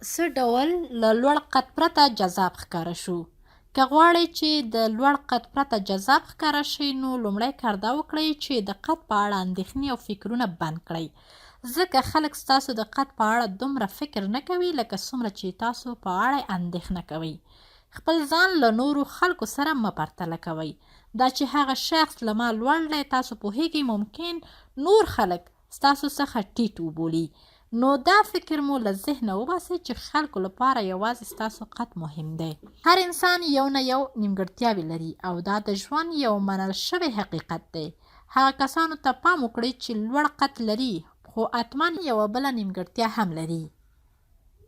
څه ډول له لوړ قد پرته جذاب ښکاره شو؟ که غواړئ چې د لوړ قد پرته جذاب ښکاره شئ نو لومړی کار دا وکړئ چې د قد په اړه اندېښنې او فکرونه بند کړئ، ځکه خلک ستاسو د قد په اړه دومره فکر نه کوي لکه څومره چې تاسو په اړه اندېښنه کوئ. خپل ځان له نورو خلکو سره مه پرتله کوئ. دا چې هغه شخص له ما لوړ دی تاسو پوهیږئ ممکن نور خلک ستاسو څخه ټیټ وبولي، نو دا فکر مو له ذهنه وباسئ چې خلکو لپاره یوازې ستاسو قد مهم دی. هر انسان یو نه یو نیمګړتیاوې لري او دا د ژوند یو منل شوی حقیقت دی. هغه کسانو ته پام وکړئ چې لوړ قد لري خو حتما یوه بله نیمګړتیا هم لري.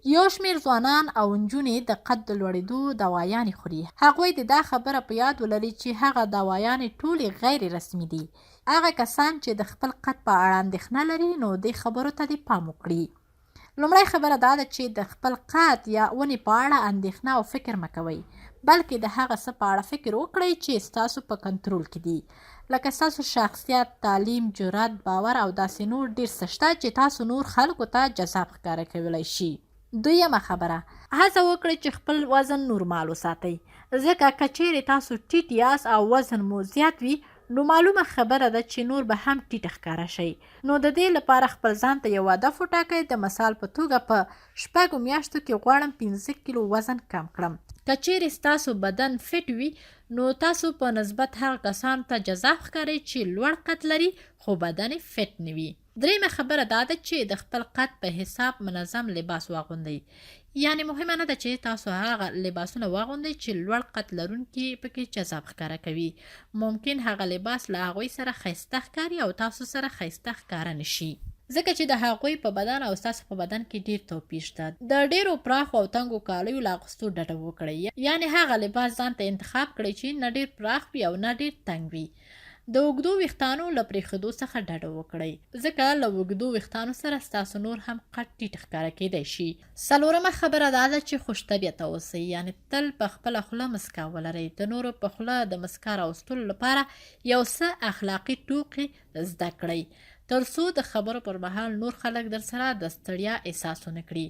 یو شمېر ځوانان او نجونې د قد د لوړېدو دوايانې خوري. هغوی د دا خبره په یاد ولري چې هغه دوايانې ټولې غیر رسمي دي. هغه کسان چې د خپل قد په اړه اندېښنه لري نو دې خبرو ته دې پام وکړي. لومړی خبره دا ده چې د خپل قد یا ونې په اړه اندېښنه او فکر مه کوئ، بلکې د هغه څه په اړه فکر وکړئ چې ستاسو په کنټرول کې دي، لکه ستاسو شخصیت، تعلیم، جرأت، باور او داسې نور ډېر څه شته چې تاسو نور خلکو ته جذاب ښکاره کولی شي. دویمه خبره، هڅه وکړئ چې خپل وزن نورمال وساتئ، ځکه که چیرې تاسو ټیټ یاست او وزن مو زیات وي نو معلومه خبره ده چې نور به هم ټیټه ښکاره شئ. نو د دې لپاره خپل ځان ته یو هدف وټاکئ. د مثال په توګه په 6 میاشتو کې غواړم 15 کیلو وزن کم کړم. که چیرې ستاسو بدن فټ وي نو تاسو په نسبت هغه کسانو ته جذاب ښکارئ چې لوړ قد لري خو بدن یې فټ نه وي. دریمه خبره دا ده چې د خپل قد په حساب منظم لباس واغوندئ. یعنی مهمه نه ده چې تاسو هغه لباسونه واغوندئ چې لوړ قد لرونکي پکې جذاب ښکاره کوي. ممکن هغه لباس له هغوی سره ښایسته ښکاري او تاسو سره ښایسته ښکاره نشي، ځکه چې د هغوی په بدن او ستاسو په بدن کې ډیر توپیر شته. د ډیرو پراخو او تنګو کالیو له اغوستو ډډه وکړئ. یعنی هغه لباس ځان ته انتخاب کړئ چې نه ډیر پراخ وي او نه ډیر تنګ وي. د اوږدو ویښتانو له پرېښودو څخه ډډه وکړئ، ځکه له اوږدو ویښتانو سره ستاسو نور هم قد ټیټ ښکاره کیدی شي. څلورمه خبره دا ده چې خوش طبیعته اوسئ، یعنی تل په خپله خوله مسکا ولرئ. د نورو په خوله د مسکا راوستلو لپاره یو څه اخلاقي ټوکې زده کړئ، تر څو د خبرو پر مهال نور خلک در سره د ستړیا احساس ونه کړي.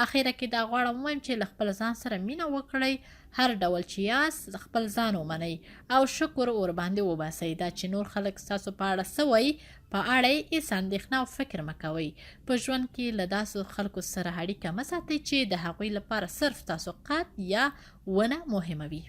اخره کې دا غواړم ووایم چې له خپل ځان سره مینه وکړئ، هر ډول چې یاست خپل ځان ومنئ او شکر ورباندې وباسئ. دا چې نور خلک ستاسو په اړه څه وایي په اړه یې هېڅ اندېښنه او فکر مه کوئ. په ژوند کې له داسې خلکو سره اړیکه مه ساتئ چې د هغوی لپاره صرف ستاسو قد یا ونه مهمه وي.